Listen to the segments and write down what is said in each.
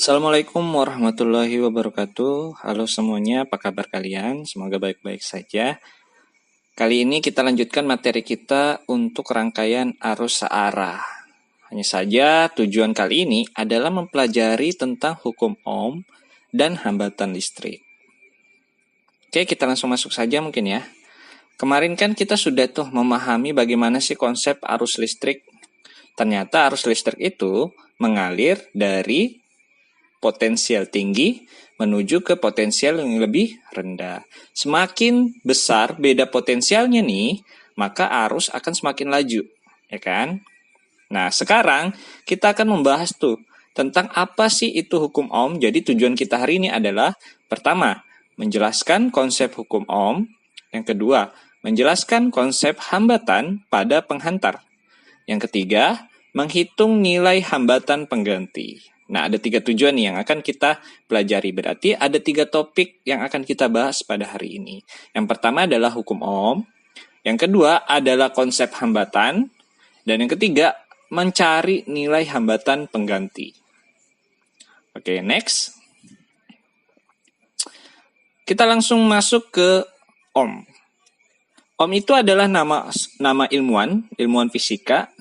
Assalamualaikum warahmatullahi wabarakatuh. Halo semuanya, apa kabar kalian? Semoga baik-baik saja. Kali ini kita lanjutkan materi kita untuk rangkaian arus searah. Hanya saja tujuan kali ini adalah mempelajari tentang hukum Ohm dan hambatan listrik. Oke, kita langsung masuk saja mungkin ya. Kemarin kan kita sudah tuh memahami bagaimana sih konsep arus listrik. Ternyata arus listrik itu mengalir dari potensial tinggi menuju ke potensial yang lebih rendah. Semakin besar beda potensialnya nih, maka arus akan semakin laju, ya kan? Nah, sekarang kita akan membahas tuh tentang apa sih itu hukum Ohm. Jadi tujuan kita hari ini adalah pertama, menjelaskan konsep hukum Ohm. Yang kedua, menjelaskan konsep hambatan pada penghantar. Yang ketiga, menghitung nilai hambatan pengganti. Nah, ada 3 tujuan nih yang akan kita pelajari. Berarti ada 3 topik yang akan kita bahas pada hari ini. Yang pertama adalah hukum Ohm. Yang kedua adalah konsep hambatan. Dan yang ketiga, mencari nilai hambatan pengganti. Oke, next. Kita langsung masuk ke Ohm. Ohm itu adalah nama ilmuwan fisika.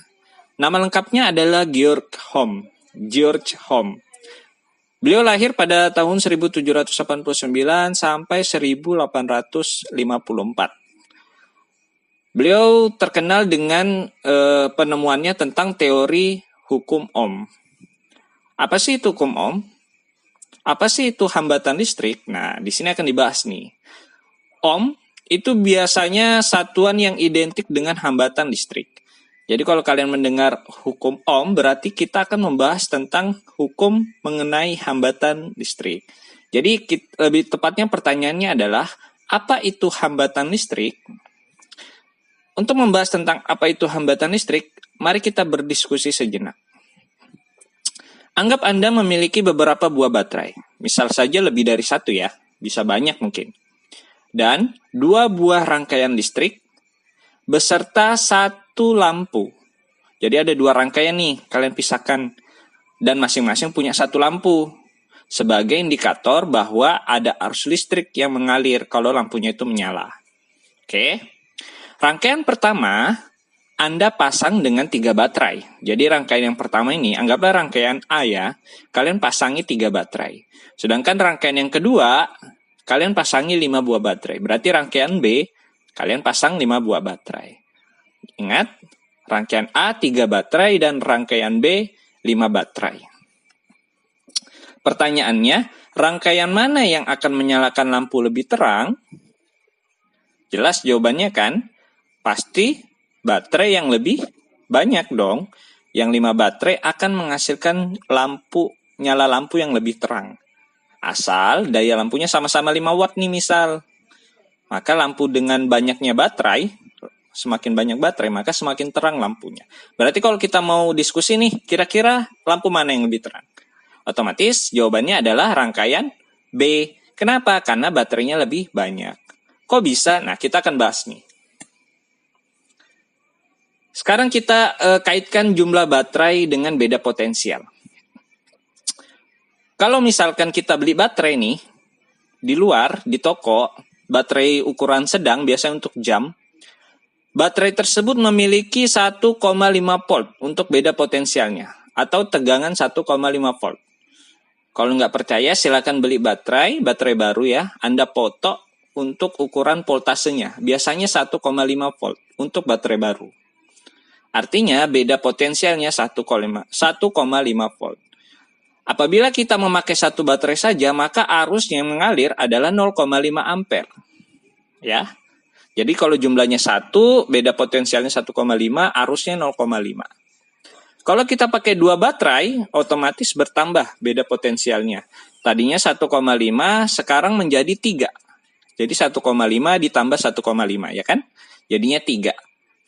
Nama lengkapnya adalah Georg Ohm. Beliau lahir pada tahun 1789 sampai 1854. Beliau terkenal dengan penemuannya tentang teori hukum Ohm. Apa sih itu hukum Ohm? Apa sih itu hambatan listrik? Nah, di sini akan dibahas nih. Ohm itu biasanya satuan yang identik dengan hambatan listrik. Jadi kalau kalian mendengar hukum Ohm, berarti kita akan membahas tentang hukum mengenai hambatan listrik. Jadi lebih tepatnya pertanyaannya adalah, apa itu hambatan listrik? Untuk membahas tentang apa itu hambatan listrik, mari kita berdiskusi sejenak. Anggap Anda memiliki beberapa buah baterai. Misal saja lebih dari 1 ya, bisa banyak mungkin. Dan 2 buah rangkaian listrik beserta 1 lampu. Jadi ada 2 rangkaian nih, kalian pisahkan. Dan masing-masing punya 1 lampu. Sebagai indikator bahwa ada arus listrik yang mengalir kalau lampunya itu menyala. Oke. Rangkaian pertama, Anda pasang dengan 3 baterai. Jadi rangkaian yang pertama ini, anggaplah rangkaian A ya. Kalian pasangi 3 baterai. Sedangkan rangkaian yang kedua, kalian pasangi 5 buah baterai. Berarti rangkaian B, kalian pasang 5 buah baterai. Ingat, rangkaian A 3 baterai dan rangkaian B 5 baterai. Pertanyaannya, rangkaian mana yang akan menyalakan lampu lebih terang? Jelas jawabannya kan? Pasti baterai yang lebih banyak dong. Yang 5 baterai akan menghasilkan nyala lampu yang lebih terang. Asal daya lampunya sama-sama 5 watt nih misal. Maka lampu dengan banyaknya baterai, semakin banyak baterai, maka semakin terang lampunya. Berarti kalau kita mau diskusi nih, kira-kira lampu mana yang lebih terang? Otomatis jawabannya adalah rangkaian B. Kenapa? Karena baterainya lebih banyak. Kok bisa? Nah, kita akan bahas nih. Sekarang kita kaitkan jumlah baterai dengan beda potensial. Kalau misalkan kita beli baterai nih, di luar, di toko, baterai ukuran sedang, biasanya untuk jam, baterai tersebut memiliki 1,5 volt untuk beda potensialnya, atau tegangan 1,5 volt. Kalau nggak percaya, silakan beli baterai baru ya, Anda foto untuk ukuran voltasenya. Biasanya 1,5 volt untuk baterai baru. Artinya beda potensialnya 1,5 volt. Apabila kita memakai 1 baterai saja, maka arus yang mengalir adalah 0,5 ampere. Ya. Jadi kalau jumlahnya 1, beda potensialnya 1,5, arusnya 0,5. Kalau kita pakai 2 baterai, otomatis bertambah beda potensialnya. Tadinya 1,5, sekarang menjadi 3. Jadi 1,5 ditambah 1,5, ya kan? Jadinya 3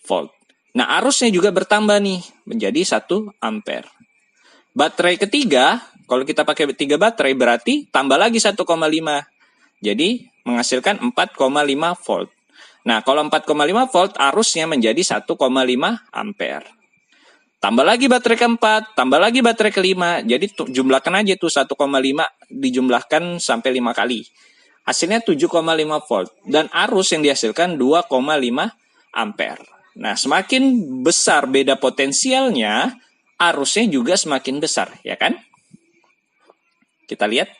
volt. Nah, arusnya juga bertambah nih, menjadi 1 ampere. Baterai ketiga, kalau kita pakai 3 baterai, berarti tambah lagi 1,5. Jadi, menghasilkan 4,5 volt. Nah, kalau 4,5 volt, arusnya menjadi 1,5 ampere. tambah lagi baterai keempat, tambah lagi baterai kelima. Jadi jumlahkan aja tuh 1,5 dijumlahkan sampai 5 kali. Hasilnya 7,5 volt. Dan arus yang dihasilkan 2,5 ampere. Nah, semakin besar beda potensialnya, arusnya juga semakin besar, ya kan? Kita lihat.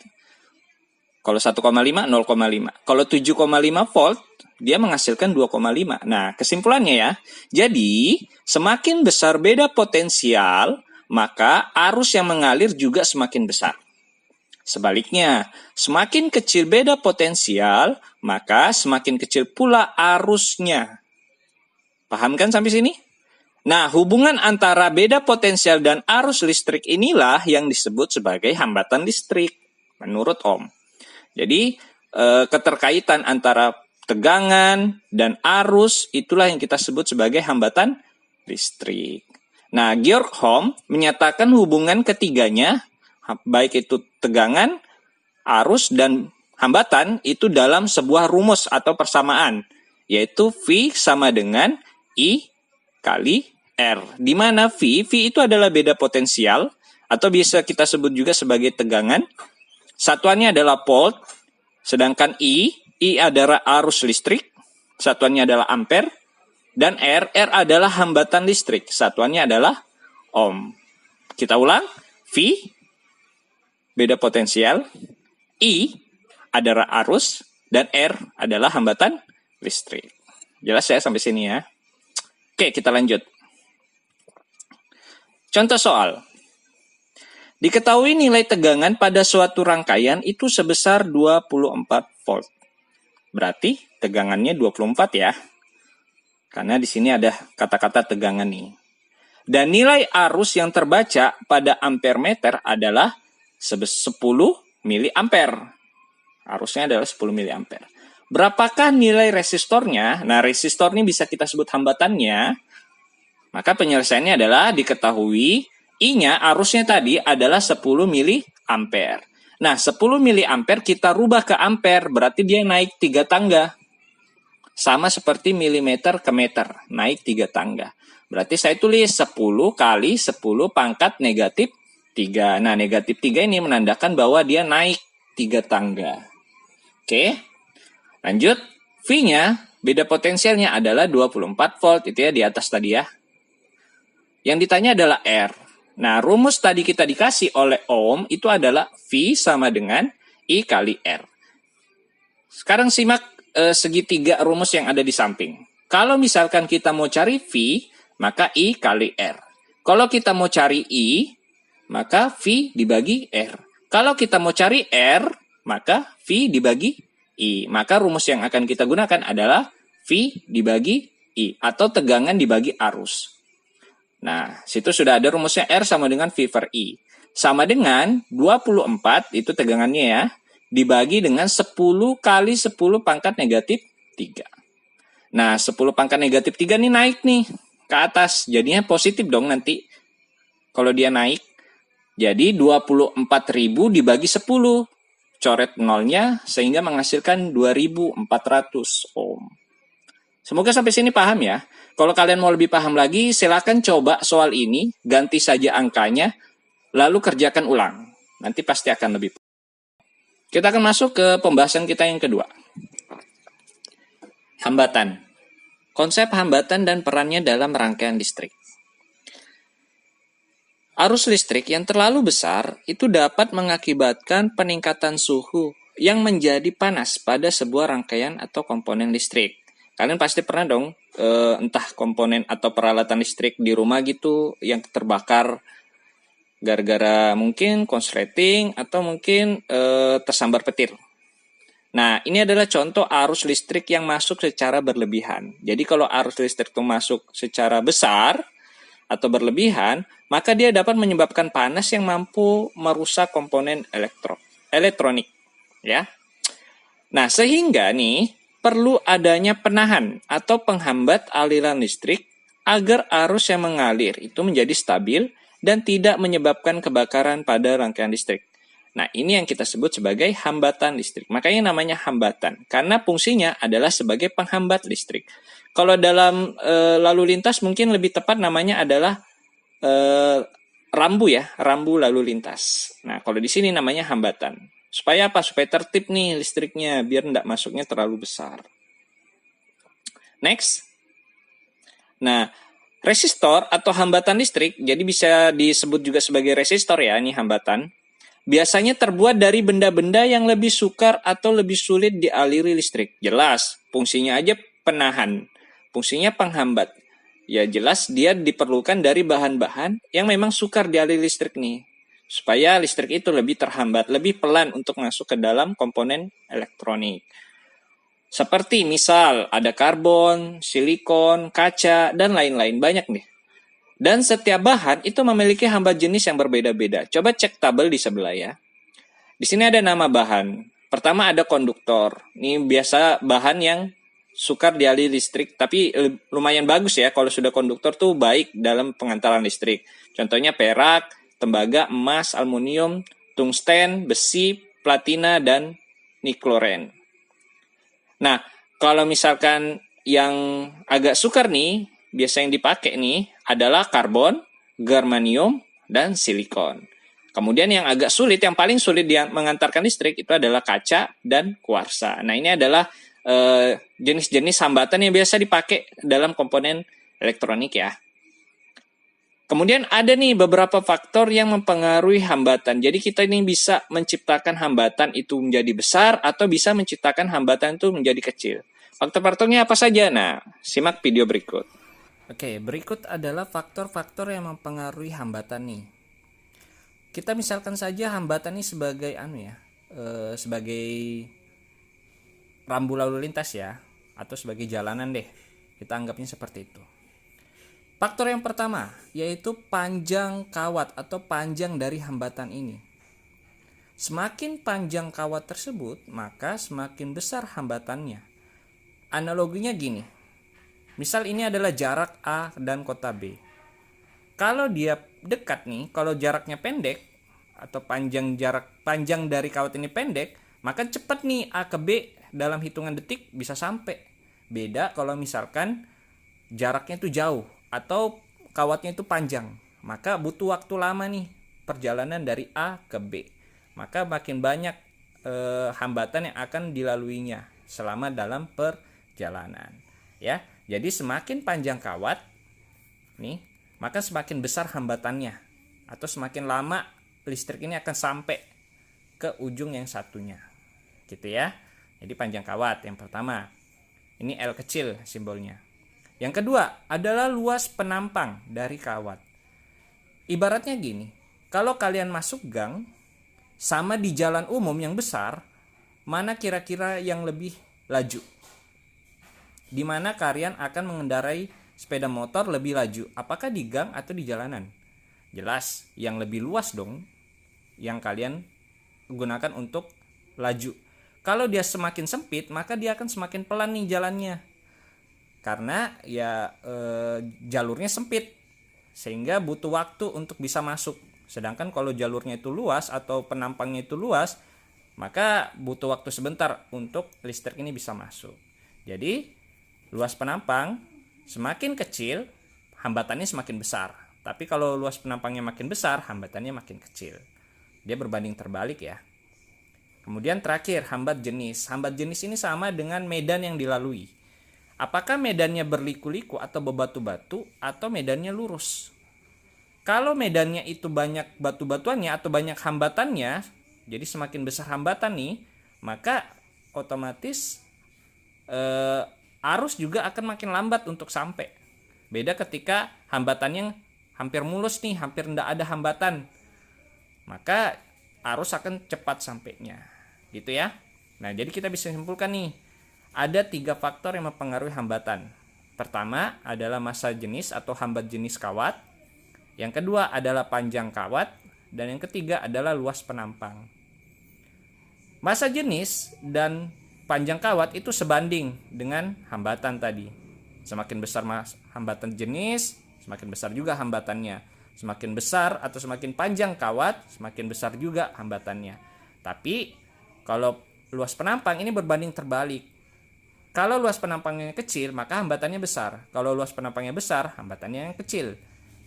Kalau 1,5, 0,5. Kalau 7,5 volt, dia menghasilkan 2,5. Nah, kesimpulannya ya. Jadi, semakin besar beda potensial, maka arus yang mengalir juga semakin besar. Sebaliknya, semakin kecil beda potensial, maka semakin kecil pula arusnya. Paham kan sampai sini? Nah, hubungan antara beda potensial dan arus listrik inilah yang disebut sebagai hambatan listrik, menurut Ohm. Jadi, keterkaitan antara tegangan dan arus itulah yang kita sebut sebagai hambatan listrik. Nah, Georg Ohm menyatakan hubungan ketiganya, baik itu tegangan, arus, dan hambatan, itu dalam sebuah rumus atau persamaan, yaitu V sama dengan I kali R. Di mana V itu adalah beda potensial, atau bisa kita sebut juga sebagai tegangan. Satuannya adalah volt, sedangkan I adalah arus listrik, satuannya adalah ampere, dan R adalah hambatan listrik, satuannya adalah ohm. Kita ulang, V, beda potensial, I adalah arus, dan R adalah hambatan listrik. Jelas ya sampai sini ya? Oke, kita lanjut. Contoh soal. Diketahui nilai tegangan pada suatu rangkaian itu sebesar 24 volt. Berarti tegangannya 24 ya. Karena di sini ada kata-kata tegangan nih. Dan nilai arus yang terbaca pada ampere meter adalah 10 miliampere. Arusnya adalah 10 miliampere. Berapakah nilai resistornya? Nah, resistor ini bisa kita sebut hambatannya. Maka penyelesaiannya adalah diketahui I-nya, arusnya tadi adalah 10 miliampere. Nah, 10 miliampere kita rubah ke ampere, berarti dia naik 3 tangga. Sama seperti milimeter ke meter, naik 3 tangga. Berarti saya tulis 10 kali 10 pangkat negatif 3. Nah, negatif 3 ini menandakan bahwa dia naik 3 tangga. Oke, lanjut. V-nya, beda potensialnya adalah 24 volt, itu ya di atas tadi ya. Yang ditanya adalah R. Nah, rumus tadi kita dikasih oleh Ohm itu adalah V sama dengan I kali R. Sekarang simak segitiga rumus yang ada di samping. Kalau misalkan kita mau cari V, maka I kali R. Kalau kita mau cari I, maka V dibagi R. Kalau kita mau cari R, maka V dibagi I. Maka rumus yang akan kita gunakan adalah V dibagi I, atau tegangan dibagi arus. Nah, situ sudah ada rumusnya R sama dengan V per I. Sama dengan 24, itu tegangannya ya, dibagi dengan 10 kali 10 pangkat negatif 3. Nah, 10 pangkat negatif 3 nih naik nih ke atas. Jadinya positif dong nanti kalau dia naik. Jadi 24.000 dibagi 10. Coret nolnya sehingga menghasilkan 2.400 ohm. Semoga sampai sini paham ya. Kalau kalian mau lebih paham lagi, silakan coba soal ini, ganti saja angkanya, lalu kerjakan ulang. Nanti pasti akan lebih paham. Kita akan masuk ke pembahasan kita yang kedua. Hambatan. Konsep hambatan dan perannya dalam rangkaian listrik. Arus listrik yang terlalu besar itu dapat mengakibatkan peningkatan suhu yang menjadi panas pada sebuah rangkaian atau komponen listrik. Kalian pasti pernah dong, entah komponen atau peralatan listrik di rumah gitu yang terbakar gara-gara mungkin konsleting atau mungkin tersambar petir. Nah, ini adalah contoh arus listrik yang masuk secara berlebihan. Jadi kalau arus listrik itu masuk secara besar atau berlebihan, maka dia dapat menyebabkan panas yang mampu merusak komponen elektronik, ya. Nah, sehingga nih perlu adanya penahan atau penghambat aliran listrik agar arus yang mengalir itu menjadi stabil dan tidak menyebabkan kebakaran pada rangkaian listrik. Nah, ini yang kita sebut sebagai hambatan listrik. Makanya namanya hambatan, karena fungsinya adalah sebagai penghambat listrik. Kalau dalam lalu lintas mungkin lebih tepat namanya adalah eh, rambu lalu lintas. Nah, kalau di sini namanya hambatan. Supaya apa? Supaya tertib nih listriknya, biar nggak masuknya terlalu besar. Next. Nah, resistor atau hambatan listrik, jadi bisa disebut juga sebagai resistor ya, ini hambatan. Biasanya terbuat dari benda-benda yang lebih sukar atau lebih sulit dialiri listrik. Jelas, fungsinya aja penahan. Fungsinya penghambat. Ya jelas dia diperlukan dari bahan-bahan yang memang sukar dialiri listrik nih. Supaya listrik itu lebih terhambat, lebih pelan untuk masuk ke dalam komponen elektronik. Seperti misal ada karbon, silikon, kaca, dan lain-lain. Banyak nih. Dan setiap bahan itu memiliki hambat jenis yang berbeda-beda. Coba cek tabel di sebelah ya. Di sini ada nama bahan. Pertama ada konduktor. Ini biasa bahan yang sukar dialiri listrik, tapi lumayan bagus ya kalau sudah konduktor tuh baik dalam pengantaran listrik. Contohnya perak, tembaga, emas, aluminium, tungsten, besi, platina, dan nikloren. Nah, kalau misalkan yang agak sukar nih, biasa yang dipakai nih adalah karbon, germanium, dan silikon. Kemudian yang agak sulit, yang paling sulit mengantarkan listrik itu adalah kaca dan kuarsa. Nah, ini adalah jenis-jenis hambatan yang biasa dipakai dalam komponen elektronik ya. Kemudian ada nih beberapa faktor yang mempengaruhi hambatan. Jadi kita ini bisa menciptakan hambatan itu menjadi besar atau bisa menciptakan hambatan itu menjadi kecil. Faktor-faktornya apa saja? Nah, simak video berikut. Oke, berikut adalah faktor-faktor yang mempengaruhi hambatan nih. Kita misalkan saja hambatan ini sebagai sebagai rambu lalu lintas ya, atau sebagai jalanan deh. Kita anggapnya seperti itu. Faktor yang pertama yaitu panjang kawat atau panjang dari hambatan ini. Semakin panjang kawat tersebut, maka semakin besar hambatannya. Analoginya gini. Misal ini adalah jarak A dan kota B. Kalau dia dekat nih, kalau jaraknya pendek atau panjang dari kawat ini pendek, maka cepat nih A ke B dalam hitungan detik bisa sampai. Beda kalau misalkan jaraknya itu jauh atau kawatnya itu panjang, maka butuh waktu lama nih perjalanan dari A ke B. Maka makin banyak hambatan yang akan dilaluinya selama dalam perjalanan. Ya, jadi semakin panjang kawat nih, maka semakin besar hambatannya, atau semakin lama listrik ini akan sampai ke ujung yang satunya. Gitu ya. Jadi panjang kawat yang pertama. Ini L kecil simbolnya. Yang kedua adalah luas penampang dari kawat. Ibaratnya gini, kalau kalian masuk gang sama di jalan umum yang besar, mana kira-kira yang lebih laju? Di mana kalian akan mengendarai sepeda motor lebih laju? Apakah di gang atau di jalanan? Jelas, yang lebih luas dong yang kalian gunakan untuk laju. Kalau dia semakin sempit, maka dia akan semakin pelan nih jalannya. Karena ya jalurnya sempit, sehingga butuh waktu untuk bisa masuk. Sedangkan kalau jalurnya itu luas atau penampangnya itu luas, maka butuh waktu sebentar untuk listrik ini bisa masuk. Jadi luas penampang semakin kecil, hambatannya semakin besar. Tapi kalau luas penampangnya makin besar, hambatannya makin kecil. Dia berbanding terbalik ya. Kemudian terakhir, hambat jenis. Hambat jenis ini sama dengan medan yang dilalui. Apakah medannya berliku-liku atau berbatu-batu atau medannya lurus? Kalau medannya itu banyak batu-batuannya atau banyak hambatannya, jadi semakin besar hambatan nih, maka otomatis arus juga akan makin lambat untuk sampai. Beda ketika hambatannya hampir mulus nih, hampir tidak ada hambatan, maka arus akan cepat sampainya. Gitu ya. Nah, jadi kita bisa simpulkan nih, ada 3 faktor yang mempengaruhi hambatan. Pertama adalah massa jenis atau hambat jenis kawat. Yang kedua adalah panjang kawat. Dan yang ketiga adalah luas penampang. Massa jenis dan panjang kawat itu sebanding dengan hambatan tadi. Semakin besar hambatan jenis, semakin besar juga hambatannya. Semakin besar atau semakin panjang kawat, semakin besar juga hambatannya. Tapi kalau luas penampang ini berbanding terbalik. Kalau luas penampangnya kecil, maka hambatannya besar. Kalau luas penampangnya besar, hambatannya yang kecil.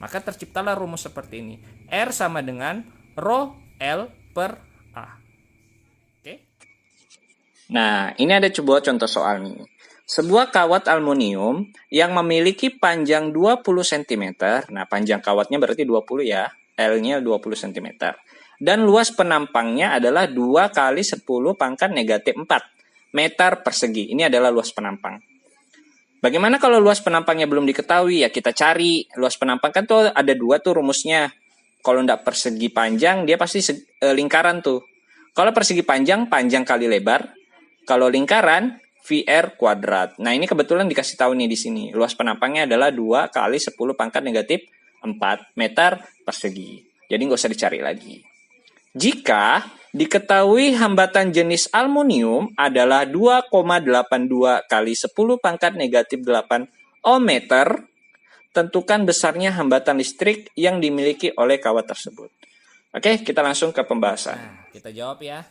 Maka terciptalah rumus seperti ini. R sama dengan rho L per A. Oke. Nah, ini ada sebuah contoh soal nih. Sebuah kawat aluminium yang memiliki panjang 20 cm. Nah, panjang kawatnya berarti 20 ya. L-nya 20 cm. Dan luas penampangnya adalah 2 kali 10 pangkat negatif 4 meter persegi. Ini adalah luas penampang. Bagaimana kalau luas penampangnya belum diketahui? Ya kita cari. Luas penampang kan tuh ada 2 tuh rumusnya. Kalau enggak persegi panjang, dia pasti lingkaran tuh. Kalau persegi panjang, panjang kali lebar. Kalau lingkaran, VR kuadrat. Nah ini kebetulan dikasih tahu nih di sini. Luas penampangnya adalah 2 kali 10 pangkat negatif 4 meter persegi. Jadi nggak usah dicari lagi. Jika diketahui hambatan jenis aluminium adalah 2,82 kali 10 pangkat negatif 8 ohm meter, tentukan besarnya hambatan listrik yang dimiliki oleh kawat tersebut. Oke, kita langsung ke pembahasan. Nah, kita jawab ya.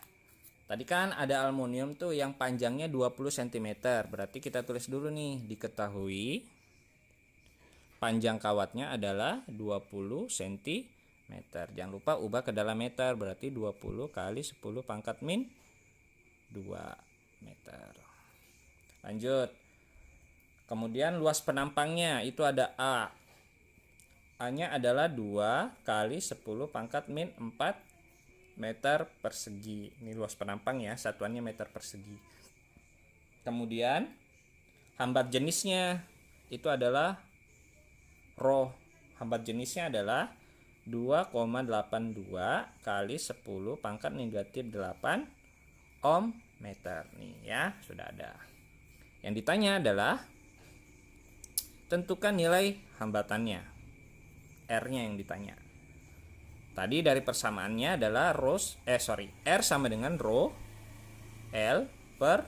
Tadi kan ada aluminium tuh yang panjangnya 20 cm. Berarti kita tulis dulu nih, diketahui panjang kawatnya adalah 20 cm. Jangan lupa ubah ke dalam meter, berarti 20 kali 10 pangkat min 2 meter. Lanjut. Kemudian luas penampangnya itu ada A. A-nya adalah 2 kali 10 pangkat min 4 meter persegi. Ini luas penampang ya, satuannya meter persegi. Kemudian hambat jenisnya itu adalah rho. Hambat jenisnya adalah 2,82 kali 10 pangkat negatif 8 ohm meter. Nih ya, sudah ada. Yang ditanya adalah tentukan nilai hambatannya. R-nya yang ditanya. Tadi dari persamaannya adalah R sama dengan rho L per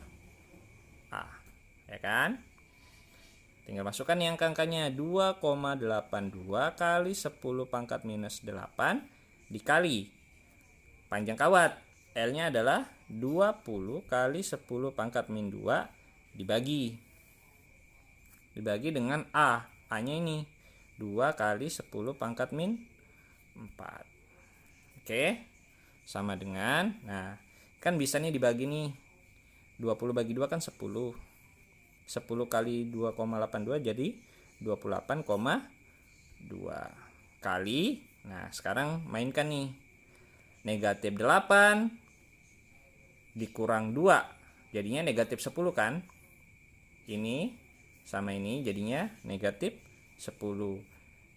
A. Ya kan? Tinggal masukkan yang angkanya 2,82 kali 10 pangkat minus 8 dikali panjang kawat. L-nya adalah 20 kali 10 pangkat min 2 dibagi dengan A. A-nya ini 2 kali 10 pangkat min 4. Oke. Sama dengan, nah kan bisa nih dibagi nih. 20 bagi 2 kan 10. 10 kali 2,82 jadi 28,2 kali. Nah sekarang mainkan nih. Negatif 8 dikurang 2 jadinya negatif 10 kan. Ini sama ini jadinya negatif 10.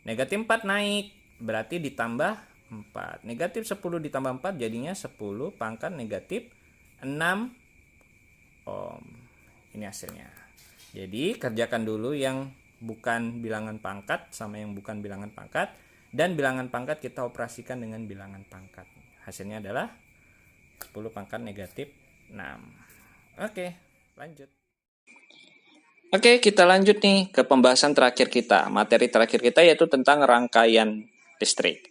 Negatif 4 naik berarti ditambah 4. Negatif 10 ditambah 4 jadinya 10 pangkat negatif 6 ohm. Ini hasilnya. Jadi kerjakan dulu yang bukan bilangan pangkat sama yang bukan bilangan pangkat. Dan bilangan pangkat kita operasikan dengan bilangan pangkat. Hasilnya adalah 10 pangkat negatif 6. Oke, lanjut. Oke, kita lanjut nih ke pembahasan terakhir kita. Materi terakhir kita yaitu tentang rangkaian listrik.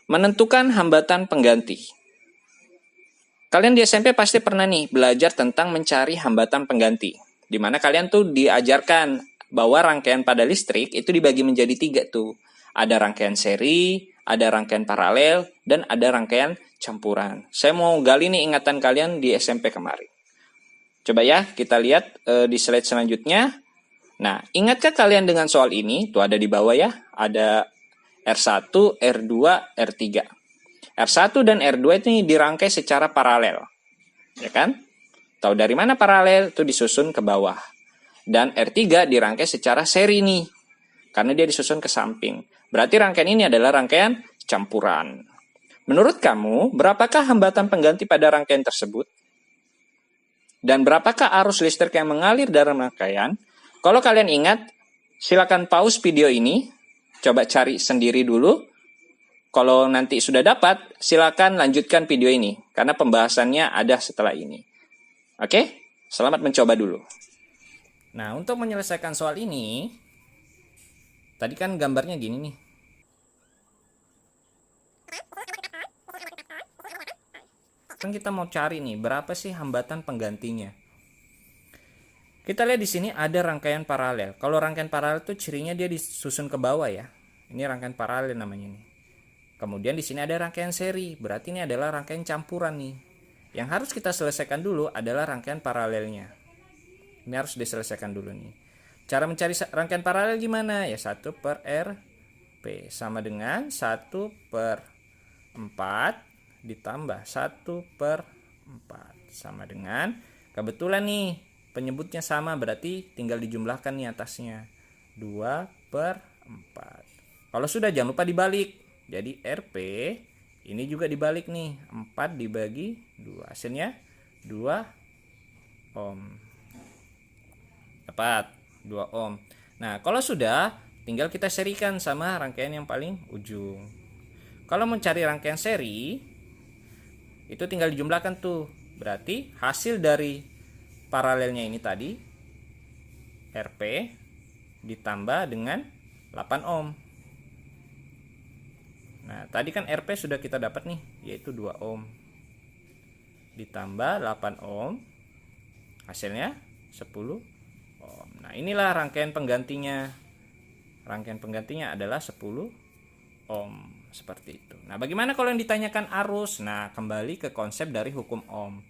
Menentukan hambatan pengganti. Kalian di SMP pasti pernah nih belajar tentang mencari hambatan pengganti. Di mana kalian tuh diajarkan bahwa rangkaian pada listrik itu dibagi menjadi 3 tuh. Ada rangkaian seri, ada rangkaian paralel, dan ada rangkaian campuran. Saya mau gali nih ingatan kalian di SMP kemarin. Coba ya kita lihat di slide selanjutnya. Nah, ingatkah kalian dengan soal ini? Tuh ada di bawah ya. Ada R1, R2, R3. R1 dan R2 ini dirangkai secara paralel. Ya kan? Tahu dari mana paralel? Itu disusun ke bawah. Dan R3 dirangkai secara seri nih. Karena dia disusun ke samping. Berarti rangkaian ini adalah rangkaian campuran. Menurut kamu, berapakah hambatan pengganti pada rangkaian tersebut? Dan berapakah arus listrik yang mengalir dalam rangkaian? Kalau kalian ingat, silakan pause video ini. Coba cari sendiri dulu. Kalau nanti sudah dapat, silakan lanjutkan video ini. Karena pembahasannya ada setelah ini. Oke, selamat mencoba dulu. Nah, untuk menyelesaikan soal ini, tadi kan gambarnya gini nih. Kan kita mau cari nih, berapa sih hambatan penggantinya? Kita lihat di sini ada rangkaian paralel. Kalau rangkaian paralel itu cirinya dia disusun ke bawah ya. Ini rangkaian paralel namanya nih. Kemudian di sini ada rangkaian seri, berarti ini adalah rangkaian campuran nih. Yang harus kita selesaikan dulu adalah rangkaian paralelnya. Ini harus diselesaikan dulu nih. Cara mencari rangkaian paralel gimana? Ya 1 per RP sama dengan 1 per 4 ditambah 1 per 4 sama dengan, kebetulan nih penyebutnya sama, berarti tinggal dijumlahkan nih atasnya, 2 per 4. Kalau sudah jangan lupa dibalik. Jadi RP ini juga dibalik nih, 4 dibagi 2. Hasilnya 2 ohm. Dapat 2 ohm. Nah, kalau sudah tinggal kita serikan sama rangkaian yang paling ujung. Kalau mencari rangkaian seri itu tinggal dijumlahkan tuh. Berarti hasil dari paralelnya ini tadi RP ditambah dengan 8 ohm. Nah, tadi kan RP sudah kita dapat nih, yaitu 2 ohm. Ditambah 8 ohm, hasilnya 10 ohm. Nah, inilah rangkaian penggantinya. Rangkaian penggantinya adalah 10 ohm. Seperti itu. Nah, bagaimana kalau yang ditanyakan arus? Nah, kembali ke konsep dari hukum ohm.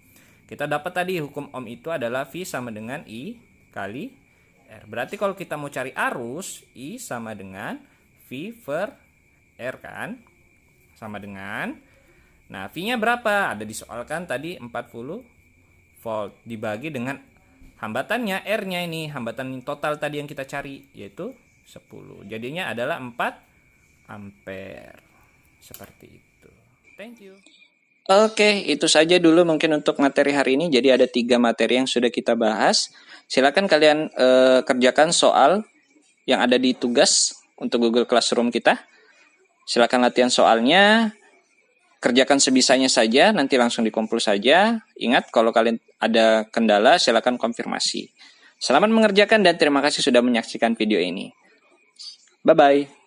Kita dapat tadi hukum ohm itu adalah V sama dengan I kali R. Berarti kalau kita mau cari arus, I sama dengan V per R kan? Sama dengan, nah V-nya berapa? Ada disoalkan tadi 40 volt dibagi dengan hambatannya R-nya ini, hambatan total tadi yang kita cari yaitu 10. Jadinya adalah 4 ampere. Seperti itu. Thank you. Oke, itu saja dulu mungkin untuk materi hari ini. Jadi ada 3 materi yang sudah kita bahas. Silakan kalian kerjakan soal yang ada di tugas untuk Google Classroom kita. Silakan latihan soalnya. Kerjakan sebisanya saja, nanti langsung dikumpul saja. Ingat, kalau kalian ada kendala, silakan konfirmasi. Selamat mengerjakan dan terima kasih sudah menyaksikan video ini. Bye-bye.